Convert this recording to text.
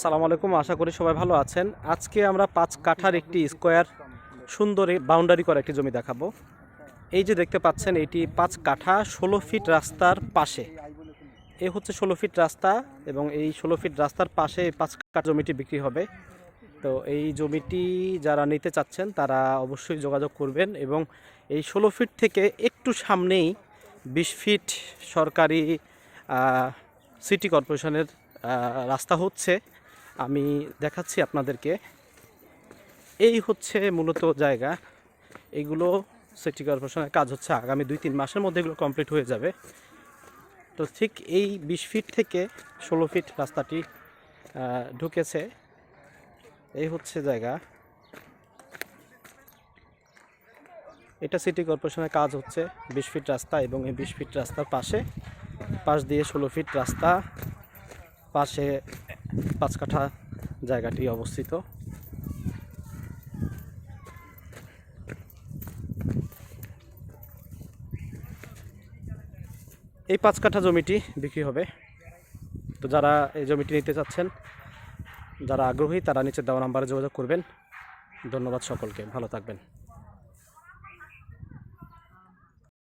সালাম আলাইকুম, আশা করি সবাই ভালো আছেন। আজকে আমরা ৫ কাঠার একটি স্কোয়ার সুন্দর বাউন্ডারি করা একটি জমি দেখাবো। এই যে দেখতে পাচ্ছেন, এটি ৫ কাঠা ১৬ ফিট রাস্তার পাশে। এ হচ্ছে ১৬ ফিট রাস্তা এবং এই ১৬ ফিট রাস্তার পাশে এই ৫ কাঠা জমিটি বিক্রি হবে। তো এই জমিটি যারা নিতে চাচ্ছেন তারা অবশ্যই যোগাযোগ করবেন। এবং এই ১৬ ফিট থেকে একটু সামনেই ২০ ফিট সরকারি সিটি কর্পোরেশনের রাস্তা হচ্ছে। আমি দেখাচ্ছি আপনাদেরকে। এই হচ্ছে মূলত জায়গা। এগুলো সিটি কর্পোরেশনের কাজ হচ্ছে, আগামী ২-৩ মাসের মধ্যে এগুলো কমপ্লিট হয়ে যাবে। তো ঠিক এই ২০ ফিট থেকে ১৬ ফিট রাস্তাটি ঢুকেছে। এই হচ্ছে জায়গা। এটা সিটি কর্পোরেশনের কাজ হচ্ছে ২০ ফিট রাস্তা, এবং এই ২০ ফিট রাস্তার পাশ দিয়ে ১৬ ফিট রাস্তা, পাশে ৫ কাঠা জায়গাটি অবস্থিত। এই ৫ কাঠা জমিটি বিক্রি হবে। তো যারা এই জমিটি নিতে চাচ্ছেন, যারা আগ্রহী, তারা নিচে দেওয়া নাম্বারে যোগাযোগ করবেন। ধন্যবাদ সকলকে, ভালো থাকবেন।